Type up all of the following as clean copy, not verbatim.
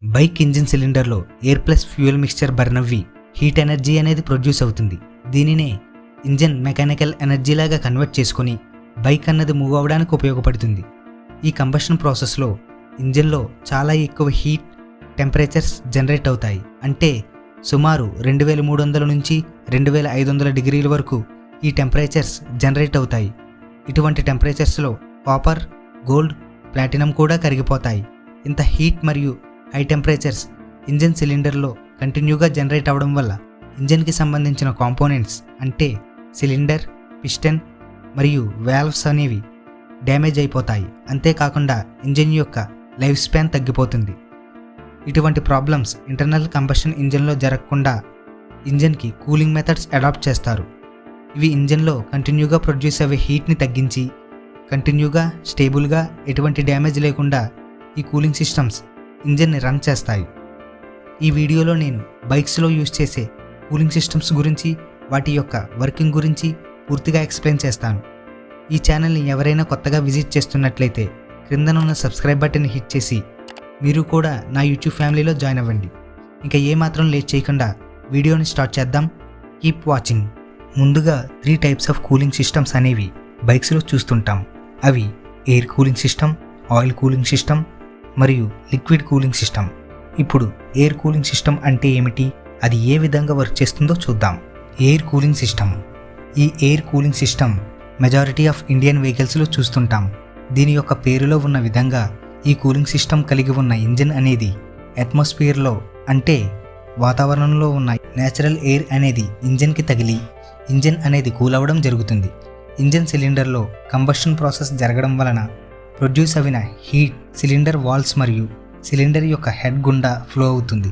Bike engine సిలిండర్లో air plus fuel mixture burn అవ్వి heat energy అనేది ప్రొడ్యూస్ అవుతుంది. దీనినే ఇంజిన్ మెకానికల్ ఎనర్జీ లాగా కన్వర్ట్ చేసుకొని బైక్ అన్నది మూవ్ అవ్వడానికి ఉపయోగపడుతుంది. ఈ కంబషన్ ప్రాసెస్లో ఇంజిన్లో చాలా ఎక్కువ హీట్ టెంపరేచర్స్ జనరేట్ అవుతాయి. అంటే సుమారు 2300 నుంచి 2500 డిగ్రీల వరకు ఈ టెంపరేచర్స్ జనరేట్ అవుతాయి. ఇటువంటి టెంపరేచర్స్లో కాపర్, గోల్డ్, ప్లాటినం కూడా కరిగిపోతాయి. ఇంత హీట్ మరియు హై టెంపరేచర్స్ ఇంజిన్ సిలిండర్లో కంటిన్యూగా జనరేట్ అవ్వడం వల్ల ఇంజిన్కి సంబంధించిన కాంపోనెంట్స్ అంటే సిలిండర్, పిస్టన్ మరియు వాల్వ్స్ అనేవి డ్యామేజ్ అయిపోతాయి. అంతేకాకుండా ఇంజిన్ యొక్క లైఫ్ స్పాన్ తగ్గిపోతుంది. ఇటువంటి ప్రాబ్లమ్స్ ఇంటర్నల్ కంబషన్ ఇంజిన్లో జరగకుండా ఇంజిన్కి కూలింగ్ మెథడ్స్ అడాప్ట్ చేస్తారు. ఇవి ఇంజిన్లో కంటిన్యూగా ప్రొడ్యూస్ అయ్యే హీట్ని తగ్గించి కంటిన్యూగా స్టేబుల్గా ఎటువంటి డ్యామేజ్ లేకుండా ఈ కూలింగ్ సిస్టమ్స్ ఇంజిన్ని రన్ చేస్తాయి. ఈ వీడియోలో నేను బైక్స్లో యూజ్ చేసే కూలింగ్ సిస్టమ్స్ గురించి, వాటి యొక్క వర్కింగ్ గురించి పూర్తిగా ఎక్స్ప్లెయిన్ చేస్తాను. ఈ ఛానల్ని ఎవరైనా కొత్తగా విజిట్ చేస్తున్నట్లయితే క్రిందనున్న సబ్స్క్రైబ్ బటన్ని హిట్ చేసి మీరు కూడా నా యూట్యూబ్ ఫ్యామిలీలో జాయిన్ అవ్వండి. ఇంకా ఏమాత్రం లేట్ చేయకుండా వీడియోని స్టార్ట్ చేద్దాం. Keep watching. ముందుగా 3 టైప్స్ ఆఫ్ కూలింగ్ సిస్టమ్స్ అనేవి బైక్స్లో చూస్తుంటాం. అవి air cooling system, oil cooling system మరియు లిక్విడ్ కూలింగ్ సిస్టమ్. ఇప్పుడు ఎయిర్ కూలింగ్ సిస్టమ్ అంటే ఏమిటి, అది ఏ విధంగా వర్క్ చేస్తుందో చూద్దాం. Air cooling system. ఈ air cooling system majority of Indian వెహికల్స్లో చూస్తుంటాం. దీని యొక్క పేరులో ఉన్న విధంగా ఈ కూలింగ్ సిస్టమ్ కలిగి ఉన్న ఇంజిన్ అనేది అట్మాస్ఫియర్లో అంటే వాతావరణంలో ఉన్న నేచురల్ ఎయిర్ అనేది ఇంజిన్కి తగిలి ఇంజిన్ అనేది కూల్ అవ్వడం జరుగుతుంది. ఇంజిన్ సిలిండర్లో కంబషన్ ప్రాసెస్ జరగడం వలన ప్రొడ్యూస్ అయిన హీట్ సిలిండర్ వాల్స్ మరియు సిలిండర్ యొక్క హెడ్ గుండా ఫ్లో అవుతుంది.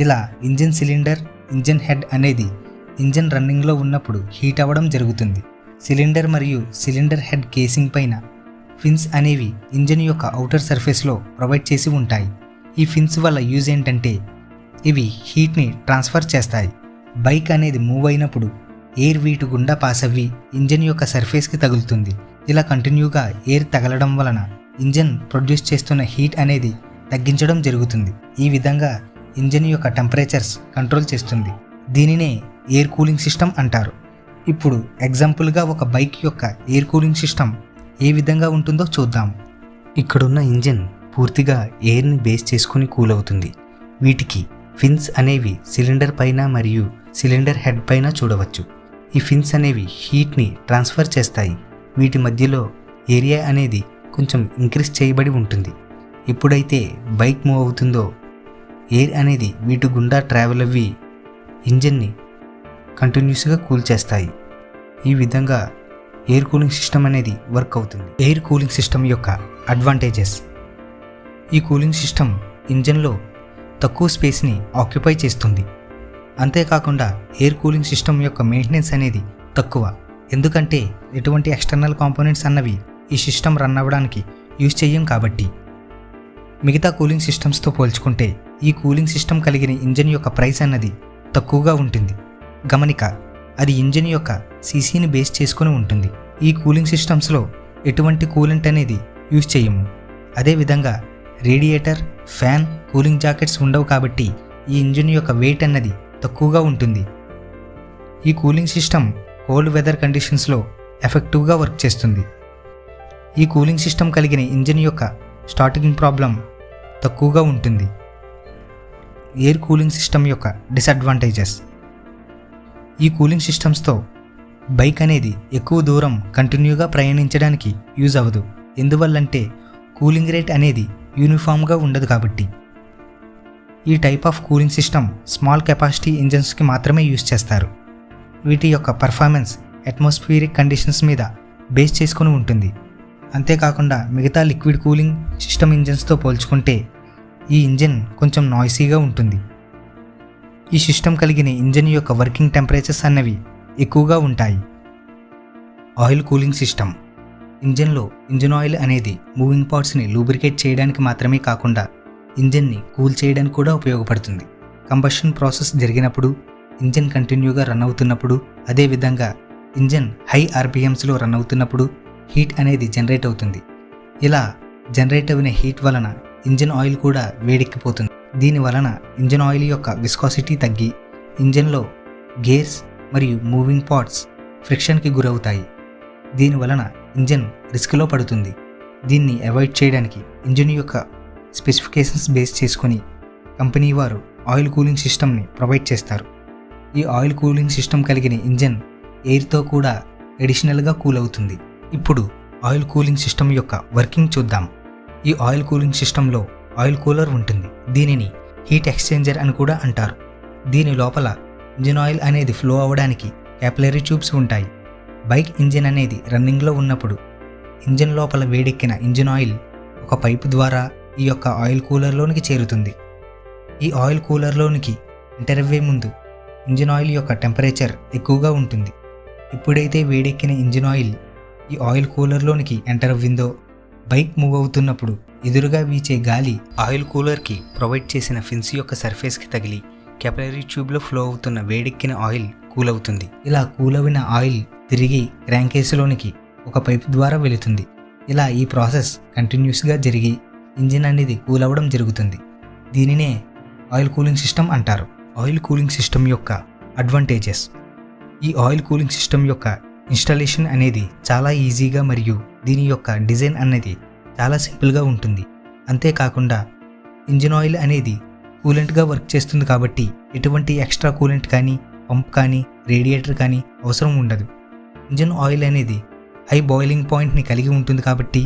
ఇలా ఇంజిన్ సిలిండర్, ఇంజిన్ హెడ్ అనేది ఇంజిన్ రన్నింగ్లో ఉన్నప్పుడు హీట్ అవ్వడం జరుగుతుంది. సిలిండర్ మరియు సిలిండర్ హెడ్ కేసింగ్ పైన ఫిన్స్ అనేవి ఇంజిన్ యొక్క అవుటర్ సర్ఫేస్లో ప్రొవైడ్ చేసి ఉంటాయి. ఈ ఫిన్స్ వల్ల యూజ్ ఏంటంటే ఇవి హీట్ని ట్రాన్స్ఫర్ చేస్తాయి. బైక్ అనేది మూవ్ అయినప్పుడు ఎయిర్ వీటి గుండా పాస్ అవ్వి ఇంజిన్ యొక్క సర్ఫేస్కి తగులుతుంది. ఇలా కంటిన్యూగా ఎయిర్ తగలడం వలన ఇంజిన్ ప్రొడ్యూస్ చేస్తున్న హీట్ అనేది తగ్గించడం జరుగుతుంది. ఈ విధంగా ఇంజిన్ యొక్క టెంపరేచర్స్ కంట్రోల్ చేస్తుంది. దీనినే ఎయిర్ కూలింగ్ సిస్టమ్ అంటారు. ఇప్పుడు ఎగ్జాంపుల్గా ఒక బైక్ యొక్క ఎయిర్ కూలింగ్ సిస్టమ్ ఏ విధంగా ఉంటుందో చూద్దాం. ఇక్కడున్న ఇంజిన్ పూర్తిగా ఎయిర్ని బేస్ చేసుకుని కూల్ అవుతుంది. వీటికి ఫిన్స్ అనేవి సిలిండర్ పైన మరియు సిలిండర్ హెడ్ పైన చూడవచ్చు. ఈ ఫిన్స్ అనేవి హీట్ని ట్రాన్స్ఫర్ చేస్తాయి. వీటి మధ్యలో ఏరియా అనేది కొంచెం ఇంక్రీజ్ చేయబడి ఉంటుంది. ఎప్పుడైతే బైక్ మూవ్ అవుతుందో ఎయిర్ అనేది వీటి గుండా ట్రావెల్ అవ్వి ఇంజిన్ని కంటిన్యూస్గా కూల్ చేస్తాయి. ఈ విధంగా ఎయిర్ కూలింగ్ సిస్టమ్ అనేది వర్క్ అవుతుంది. ఎయిర్ కూలింగ్ సిస్టమ్ యొక్క అడ్వాంటేజెస్. ఈ కూలింగ్ సిస్టమ్ ఇంజిన్లో తక్కువ స్పేస్ని ఆక్యుపై చేస్తుంది. అంతేకాకుండా ఎయిర్ కూలింగ్ సిస్టమ్ యొక్క మెయింటెనెన్స్ అనేది తక్కువ. ఎందుకంటే ఎటువంటి ఎక్స్టర్నల్ కాంపోనెంట్స్ అన్నవి ఈ సిస్టమ్ రన్ అవ్వడానికి యూజ్ చేయం కాబట్టి. మిగతా కూలింగ్ సిస్టమ్స్తో పోల్చుకుంటే ఈ కూలింగ్ సిస్టమ్ కలిగిన ఇంజిన్ యొక్క ప్రైస్ అన్నది తక్కువగా ఉంటుంది. గమనిక, అది ఇంజిన్ యొక్క సీసీని బేస్ చేసుకుని ఉంటుంది. ఈ కూలింగ్ సిస్టమ్స్లో ఎటువంటి కూలెంట్ అనేది యూజ్ చేయము. అదేవిధంగా రేడియేటర్, ఫ్యాన్, కూలింగ్ జాకెట్స్ ఉండవు కాబట్టి ఈ ఇంజిన్ యొక్క వెయిట్ అన్నది తక్కువగా ఉంటుంది. ఈ కూలింగ్ సిస్టమ్ కోల్డ్ వెదర్ కండిషన్స్లో ఎఫెక్టివ్గా వర్క్ చేస్తుంది. ఈ కూలింగ్ సిస్టమ్ కలిగిన ఇంజిన్ యొక్క స్టార్టింగ్ ప్రాబ్లం తక్కువగా ఉంటుంది. ఎయిర్ కూలింగ్ సిస్టమ్ యొక్క డిసడ్వాంటేజెస్. ఈ కూలింగ్ సిస్టమ్స్తో బైక్ అనేది ఎక్కువ దూరం కంటిన్యూగా ప్రయాణించడానికి యూజ్ అవ్వదు. ఎందువల్లంటే కూలింగ్ రేట్ అనేది యూనిఫామ్గా ఉండదు కాబట్టి. ఈ type of cooling system small capacity ఇంజిన్స్కి మాత్రమే యూజ్ చేస్తారు. వీటి యొక్క పర్ఫార్మెన్స్ అట్మాస్ఫియరిక్ కండిషన్స్ మీద బేస్ చేసుకుని ఉంటుంది. అంతేకాకుండా మిగతా లిక్విడ్ కూలింగ్ సిస్టమ్ ఇంజిన్స్తో పోల్చుకుంటే ఈ ఇంజిన్ కొంచెం నాయిసీగా ఉంటుంది. ఈ సిస్టమ్ కలిగిన ఇంజిన్ యొక్క వర్కింగ్ టెంపరేచర్స్ అన్నవి ఎక్కువగా ఉంటాయి. Oil cooling system. ఇంజిన్లో ఇంజిన్ ఆయిల్ అనేది మూవింగ్ పార్ట్స్ని లూబ్రికేట్ చేయడానికి మాత్రమే కాకుండా ఇంజిన్ని కూల్ చేయడానికి కూడా ఉపయోగపడుతుంది. కంబషన్ ప్రాసెస్ జరిగినప్పుడు, ఇంజిన్ కంటిన్యూగా రన్ అవుతున్నప్పుడు, అదేవిధంగా ఇంజిన్ హై ఆర్పిఎమ్స్లో రన్ అవుతున్నప్పుడు హీట్ అనేది జనరేట్ అవుతుంది. ఇలా జనరేట్ అయిన హీట్ వలన ఇంజిన్ ఆయిల్ కూడా వేడెక్కిపోతుంది. దీని వలన ఇంజిన్ ఆయిల్ యొక్క విస్కాసిటీ తగ్గి ఇంజిన్లో గేర్స్ మరియు మూవింగ్ పార్ట్స్ ఫ్రిక్షన్కి గురవుతాయి. దీని వలన ఇంజిన్ రిస్క్లో పడుతుంది. దీన్ని అవాయిడ్ చేయడానికి ఇంజిన్ యొక్క స్పెసిఫికేషన్స్ బేస్ చేసుకొని కంపెనీ వారు ఆయిల్ కూలింగ్ సిస్టమ్ని ప్రొవైడ్ చేస్తారు. ఈ ఆయిల్ కూలింగ్ సిస్టమ్ కలిగిన ఇంజిన్ ఎయిర్తో కూడా అడిషనల్గా కూల్ అవుతుంది. ఇప్పుడు ఆయిల్ కూలింగ్ సిస్టమ్ యొక్క వర్కింగ్ చూద్దాం. ఈ ఆయిల్ కూలింగ్ సిస్టంలో ఆయిల్ కూలర్ ఉంటుంది. దీనిని హీట్ ఎక్స్చేంజర్ అని కూడా అంటారు. దీని లోపల ఇంజిన్ ఆయిల్ అనేది ఫ్లో అవ్వడానికి క్యాపిలరీ ట్యూబ్స్ ఉంటాయి. బైక్ ఇంజిన్ అనేది రన్నింగ్లో ఉన్నప్పుడు ఇంజిన్ లోపల వేడెక్కిన ఇంజిన్ ఆయిల్ ఒక పైపు ద్వారా ఈ యొక్క ఆయిల్ కూలర్లోనికి చేరుతుంది. ఈ ఆయిల్ కూలర్లోనికి ఎంటర్ అయ్యే ముందు ఇంజిన్ ఆయిల్ యొక్క టెంపరేచర్ ఎక్కువగా ఉంటుంది. ఎప్పుడైతే వేడెక్కిన ఇంజిన్ ఆయిల్ ఈ ఆయిల్ కూలర్లోనికి ఎంటర్ అవ్విందో బైక్ మూవ్ అవుతున్నప్పుడు ఎదురుగా వీచే గాలి ఆయిల్ కూలర్కి ప్రొవైడ్ చేసిన ఫిన్స్ యొక్క సర్ఫేస్కి తగిలి క్యాపిలరీ ట్యూబ్లో ఫ్లో అవుతున్న వేడెక్కిన ఆయిల్ కూల్ అవుతుంది. ఇలా కూల్ అయిన ఆయిల్ తిరిగి క్రాంక్ కేసులోనికి ఒక పైపు ద్వారా వెళుతుంది. ఇలా ఈ ప్రాసెస్ కంటిన్యూస్గా జరిగి ఇంజిన్ అనేది కూల్ అవ్వడం జరుగుతుంది. దీనినే ఆయిల్ కూలింగ్ సిస్టమ్ అంటారు. ఆయిల్ కూలింగ్ సిస్టమ్ యొక్క అడ్వాంటేజెస్. ఈ ఆయిల్ కూలింగ్ సిస్టమ్ యొక్క ఇన్స్టాలేషన్ అనేది చాలా ఈజీగా మరియు దీని యొక్క డిజైన్ అనేది చాలా సింపుల్గా ఉంటుంది. అంతేకాకుండా ఇంజిన్ ఆయిల్ అనేది కూలెంట్గా వర్క్ చేస్తుంది కాబట్టి ఎటువంటి ఎక్స్ట్రా కూలెంట్ కానీ పంప్ కానీ రేడియేటర్ కానీ అవసరం ఉండదు. ఇంజిన్ ఆయిల్ అనేది హై బాయిలింగ్ పాయింట్ని కలిగి ఉంటుంది కాబట్టి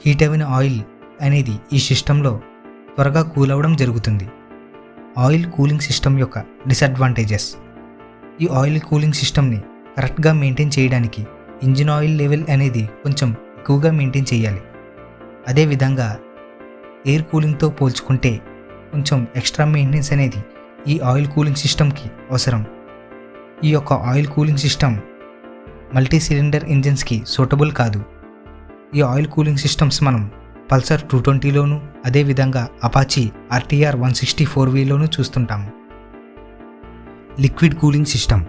హీట్ అయిన ఆయిల్ అనేది ఈ సిస్టంలో త్వరగా కూల్ అవ్వడం జరుగుతుంది. ఆయిల్ కూలింగ్ సిస్టమ్ యొక్క డిసడ్వాంటేజెస్. ఈ ఆయిల్ కూలింగ్ సిస్టమ్ని కరెక్ట్గా మెయింటైన్ చేయడానికి ఇంజిన్ ఆయిల్ లెవెల్ అనేది కొంచెం ఎక్కువగా మెయింటైన్ చేయాలి. అదేవిధంగా ఎయిర్ కూలింగ్తో పోల్చుకుంటే కొంచెం ఎక్స్ట్రా మెయింటెనెన్స్ అనేది ఈ ఆయిల్ కూలింగ్ సిస్టమ్కి అవసరం. ఈ యొక్క oil cooling system multi cylinder ఇంజిన్స్కి సూటబుల్ కాదు. ఈ ఆయిల్ కూలింగ్ సిస్టమ్స్ మనం పల్సర్ 220లోను అదేవిధంగా అపాచీ RTR 164Vలోనూ చూస్తుంటాము. Liquid cooling system.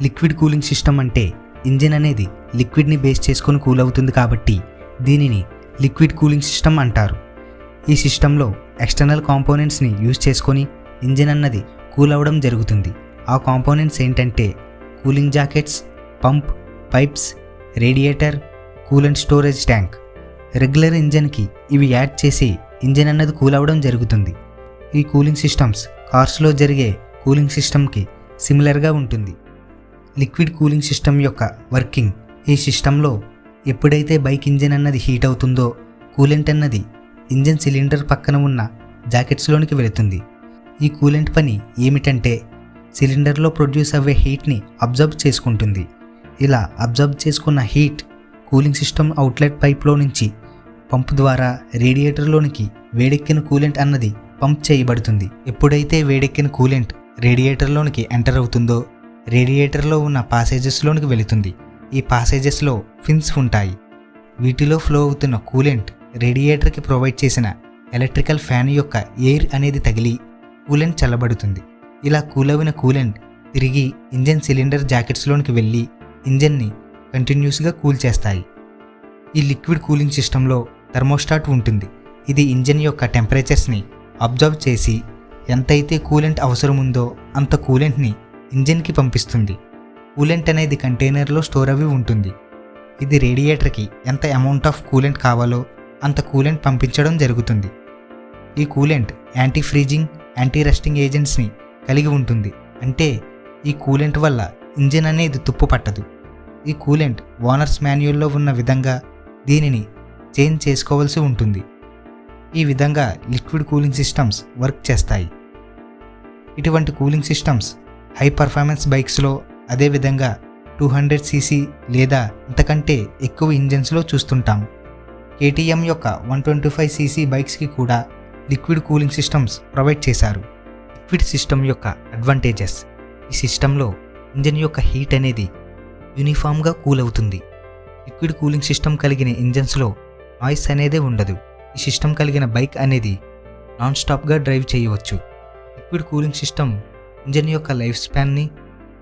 Liquid cooling system అంటే ఇంజిన్ అనేది లిక్విడ్ని బేస్ చేసుకొని కూల్ అవుతుంది కాబట్టి దీనిని లిక్విడ్ కూలింగ్ సిస్టమ్ అంటారు. ఈ సిస్టంలో ఎక్స్టర్నల్ కాంపోనెంట్స్ని యూజ్ చేసుకొని ఇంజిన్ అన్నది కూల్ అవ్వడం జరుగుతుంది. ఆ కాంపోనెంట్స్ ఏంటంటే cooling jackets, pump, pipes, radiator, coolant storage tank. Regular ఇంజిన్కి ఇవి యాడ్ చేసి ఇంజిన్ అన్నది కూల్ అవ్వడం జరుగుతుంది. ఈ కూలింగ్ సిస్టమ్స్ కార్స్లో జరిగే కూలింగ్ సిస్టమ్కి సిమిలర్గా ఉంటుంది. లిక్విడ్ కూలింగ్ సిస్టమ్ యొక్క వర్కింగ్. ఈ సిస్టంలో ఎప్పుడైతే బైక్ ఇంజిన్ అన్నది హీట్ అవుతుందో కూలెంట్ అన్నది ఇంజిన్ సిలిండర్ పక్కన ఉన్న జాకెట్స్లోనికి వెళుతుంది. ఈ కూలెంట్ పని ఏమిటంటే సిలిండర్లో ప్రొడ్యూస్ అయ్యే హీట్ని అబ్జర్బ్ చేసుకుంటుంది. ఇలా అబ్జర్బ్ చేసుకున్న హీట్ కూలింగ్ సిస్టమ్ అవుట్లెట్ పైప్లో నుంచి పంప్ ద్వారా రేడియేటర్లోనికి వేడెక్కిన కూలెంట్ అన్నది పంప్ చేయబడుతుంది. ఎప్పుడైతే వేడెక్కిన కూలెంట్ రేడియేటర్లోనికి ఎంటర్ అవుతుందో రేడియేటర్లో ఉన్న పాసేజెస్లోనికి వెళుతుంది. ఈ పాసేజెస్లో ఫిన్స్ ఉంటాయి. వీటిలో ఫ్లో అవుతున్న కూలెంట్ రేడియేటర్కి ప్రొవైడ్ చేసిన ఎలక్ట్రికల్ ఫ్యాన్ యొక్క ఎయిర్ అనేది తగిలి కూలెంట్ చల్లబడుతుంది. ఇలా కూలవిన కూలెంట్ తిరిగి ఇంజిన్ సిలిండర్ జాకెట్స్లోనికి వెళ్ళి ఇంజిన్ని కంటిన్యూస్గా కూల్ చేస్తాయి. ఈ లిక్విడ్ కూలింగ్ సిస్టంలో థర్మోస్టాట్ ఉంటుంది. ఇది ఇంజిన్ యొక్క టెంపరేచర్స్ని అబ్జర్వ్ చేసి ఎంతైతే కూలెంట్ అవసరం ఉందో అంత కూలెంట్ని ఇంజిన్కి పంపిస్తుంది. కూలెంట్ అనేది కంటైనర్లో స్టోర్ అవి ఉంటుంది. ఇది రేడియేటర్కి ఎంత అమౌంట్ ఆఫ్ కూలెంట్ కావాలో అంత కూలెంట్ పంపించడం జరుగుతుంది. ఈ coolant anti freezing, anti rusting ఏజెంట్స్ని కలిగి ఉంటుంది. అంటే ఈ కూలెంట్ వల్ల ఇంజిన్ అనేది తుప్పు పట్టదు. ఈ కూలెంట్ ఓనర్స్ మాన్యువల్లో ఉన్న విధంగా దీనిని చేంజ్ చేసుకోవాల్సి ఉంటుంది. ఈ విధంగా లిక్విడ్ కూలింగ్ సిస్టమ్స్ వర్క్ చేస్తాయి. ఇటువంటి కూలింగ్ సిస్టమ్స్ హై పర్ఫార్మెన్స్ బైక్స్లో అదేవిధంగా 200cc లేదా అంతకంటే ఎక్కువ ఇంజిన్స్లో చూస్తుంటాం. KTM యొక్క 125cc బైక్స్కి కూడా లిక్విడ్ కూలింగ్ సిస్టమ్స్ ప్రొవైడ్ చేశారు. లిక్విడ్ సిస్టమ్ యొక్క అడ్వాంటేజెస్. ఈ సిస్టంలో ఇంజిన్ యొక్క హీట్ అనేది యూనిఫామ్గా కూల్ అవుతుంది. లిక్విడ్ కూలింగ్ సిస్టమ్ కలిగిన ఇంజిన్స్లో నాయిస్ అనేదే ఉండదు. ఈ సిస్టమ్ కలిగిన బైక్ అనేది నాన్ స్టాప్గా డ్రైవ్ చేయవచ్చు. లిక్విడ్ కూలింగ్ సిస్టమ్ ఇంజిన్ యొక్క లైఫ్ స్పాన్ని,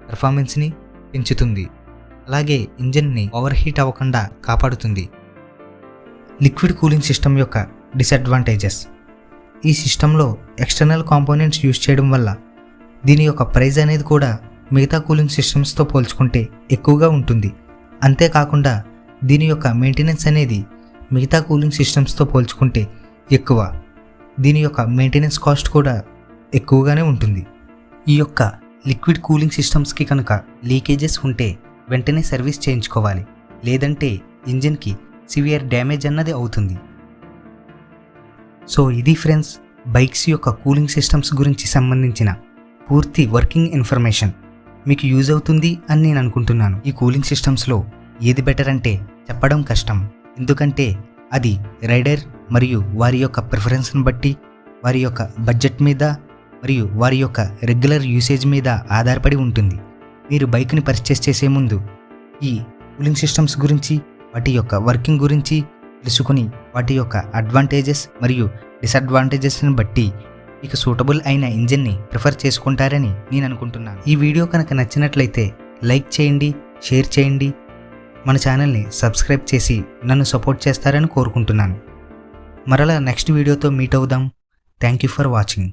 పర్ఫార్మెన్స్ని పెంచుతుంది. అలాగే ఇంజిన్ని ఓవర్ హీట్ అవ్వకుండా కాపాడుతుంది. లిక్విడ్ కూలింగ్ సిస్టమ్ యొక్క డిసడ్వాంటేజెస్. ఈ సిస్టంలో ఎక్స్టర్నల్ కాంపోనెంట్స్ యూజ్ చేయడం వల్ల దీని యొక్క ప్రైస్ అనేది కూడా మిగతా కూలింగ్ సిస్టమ్స్తో పోల్చుకుంటే ఎక్కువగా ఉంటుంది. అంతేకాకుండా దీని యొక్క మెయింటెనెన్స్ అనేది మిగతా కూలింగ్ సిస్టమ్స్తో పోల్చుకుంటే ఎక్కువ. దీని యొక్క మెయింటెనెన్స్ కాస్ట్ కూడా ఎక్కువగానే ఉంటుంది. ఈ యొక్క లిక్విడ్ కూలింగ్ సిస్టమ్స్కి కనుక లీకేజెస్ ఉంటే వెంటనే సర్వీస్ చేయించుకోవాలి, లేదంటే ఇంజిన్కి సివియర్ డ్యామేజ్ అన్నది అవుతుంది. సో ఇది ఫ్రెండ్స్, బైక్స్ యొక్క కూలింగ్ సిస్టమ్స్ గురించి సంబంధించిన పూర్తి వర్కింగ్ ఇన్ఫర్మేషన్. మీకు యూజ్ అవుతుంది అని నేను అనుకుంటున్నాను. ఈ కూలింగ్ సిస్టమ్స్లో ఏది బెటర్ అంటే చెప్పడం కష్టం, ఎందుకంటే అది రైడర్ మరియు వారి యొక్క ప్రిఫరెన్స్ని బట్టి, వారి యొక్క బడ్జెట్ మీద మరియు వారి యొక్క రెగ్యులర్ యూసేజ్ మీద ఆధారపడి ఉంటుంది. మీరు బైక్ని పర్చేస్ చేసే ముందు ఈ కూలింగ్ సిస్టమ్స్ గురించి, వాటి యొక్క వర్కింగ్ గురించి తెలుసుకుని వాటి యొక్క అడ్వాంటేజెస్ మరియు డిసడ్వాంటేజెస్ని బట్టి మీకు సూటబుల్ అయిన ఇంజిన్ని ప్రిఫర్ చేసుకుంటారని నేను అనుకుంటున్నాను. ఈ వీడియో కనుక నచ్చినట్లయితే లైక్ చేయండి, షేర్ చేయండి, మన ఛానల్ని సబ్స్క్రైబ్ చేసి నన్ను సపోర్ట్ చేస్తారని కోరుకుంటున్నాను. మరలా నెక్స్ట్ వీడియోతో మీట్ అవుదాం. Thank you for watching.